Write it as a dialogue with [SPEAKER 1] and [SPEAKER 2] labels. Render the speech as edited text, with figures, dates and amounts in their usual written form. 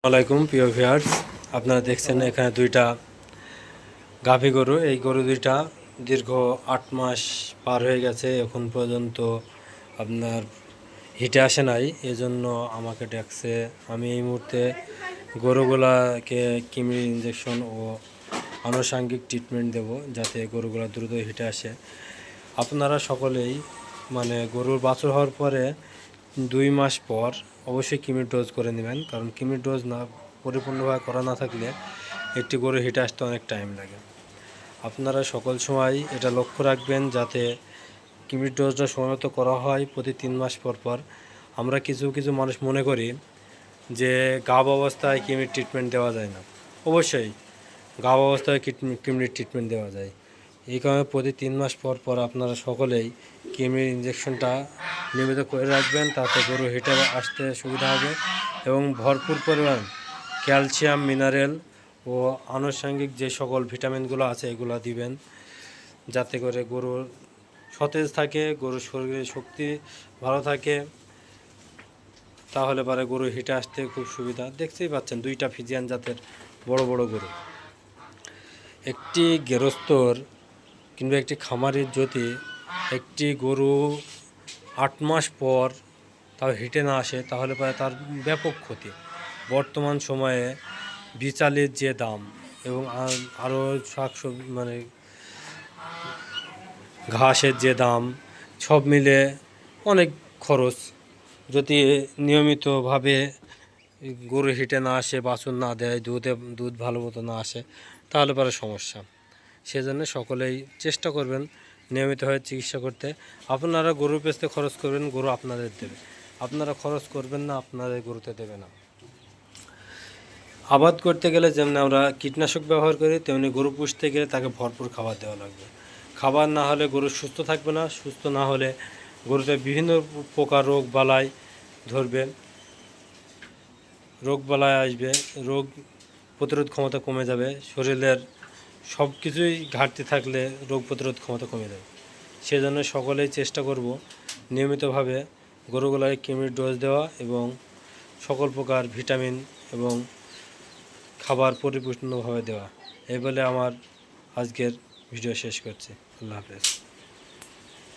[SPEAKER 1] আসসালামাইকুম প্রিয় ভিউয়ার্স, আপনারা দেখছেন এখানে দুইটা গাভী গরু। এই গরু দুইটা দীর্ঘ 8 মাস পার হয়ে গেছে, এখন পর্যন্ত আপনার হিটে আসে নাই, এজন্য আমাকে ডাকছে। আমি এই মুহূর্তে গরুগুলাকে কিমি ইঞ্জেকশন ও আনুষঙ্গিক ট্রিটমেন্ট দেব, যাতে গরুগুলা দ্রুত হিটে আসে। আপনারা সকলেই গরুর বাছুর হওয়ার পরে 2 মাস পর অবশ্যই কিমির ডোজ করে নেবেন, কারণ কিমির ডোজ না পরিপূর্ণভাবে করা না থাকলে একটি গরু হিটে আসতে অনেক টাইম লাগে। আপনারা সকল সময় এটা লক্ষ্য রাখবেন যাতে কিমির ডোজটা সময়মতো করা হয় প্রতি 3 মাস পর পর। আমরা কিছু কিছু মানুষ মনে করি যে গাভ অবস্থায় কিমির ট্রিটমেন্ট দেওয়া যায় না। অবশ্যই গাভ অবস্থায় কিমির ট্রিটমেন্ট দেওয়া যায়। এই কারণে প্রতি 3 মাস পর পর আপনারা সকলেই কিমির ইঞ্জেকশনটা নিয়মিত করে রাখবেন, তাতে গরু হিটে আসতে সুবিধা হবে এবং ভরপুর পরিমাণ ক্যালসিয়াম, মিনারেল ও আনুষঙ্গিক যে সকল ভিটামিনগুলো আছে এগুলো দিবেন, যাতে করে গরুর সতেজ থাকে, গরুর শরীরে শক্তি ভালো থাকে। তাহলে পরে গরু হিটে আসতে খুব সুবিধা। দেখতেই পাচ্ছেন দুইটা ফিজিয়ান জাতের বড় বড় গরু। একটি গেরস্তর কিংবা একটি খামারের যদি একটি গরু 8 মাস পর তাও হিটে না আসে, তাহলে পরে তার ব্যাপক ক্ষতি। বর্তমান সময়ে বিচালির যে দাম এবং আরও শাকসবজি ঘাসের যে দাম, সব মিলে অনেক খরচ। যদি নিয়মিতভাবে গরু হিটে না আসে, বাছুর না দেয়, দুধ ভালো মতো না আসে, তাহলে পরে সমস্যা। সেজন্য সকলেই চেষ্টা করবেন নিয়মিতভাবে চিকিৎসা করতে। আপনারা গরুর পেছতে খরচ করবেন, গরু আপনাদের দেবে। আপনারা খরচ করবেন না, আপনাদের গরুতে দেবে না। আবাদ করতে গেলে যেমন আমরা কীটনাশক ব্যবহার করি, তেমনি গরু পুষতে গেলে তাকে ভরপুর খাবার দেওয়া লাগবে। খাবার না হলে গরু সুস্থ থাকবে না, সুস্থ না হলে গরুতে বিভিন্ন প্রকার রোগ বালাই ধরবে, রোগ বালাই আসবে, রোগ প্রতিরোধ ক্ষমতা কমে যাবে। শরীরের সব কিছুই ঘাটতি থাকলে রোগ প্রতিরোধ ক্ষমতা কমে যাবে। সেজন্য সকলেই চেষ্টা করব নিয়মিতভাবে গরুগুলোকে কিমির ডোজ দেওয়া এবং সকল প্রকার ভিটামিন এবং খাবার পরিপূর্ণভাবে দেওয়া। এই বলে আমার আজকের ভিডিও শেষ করছি। আল্লাহ হাফেজ।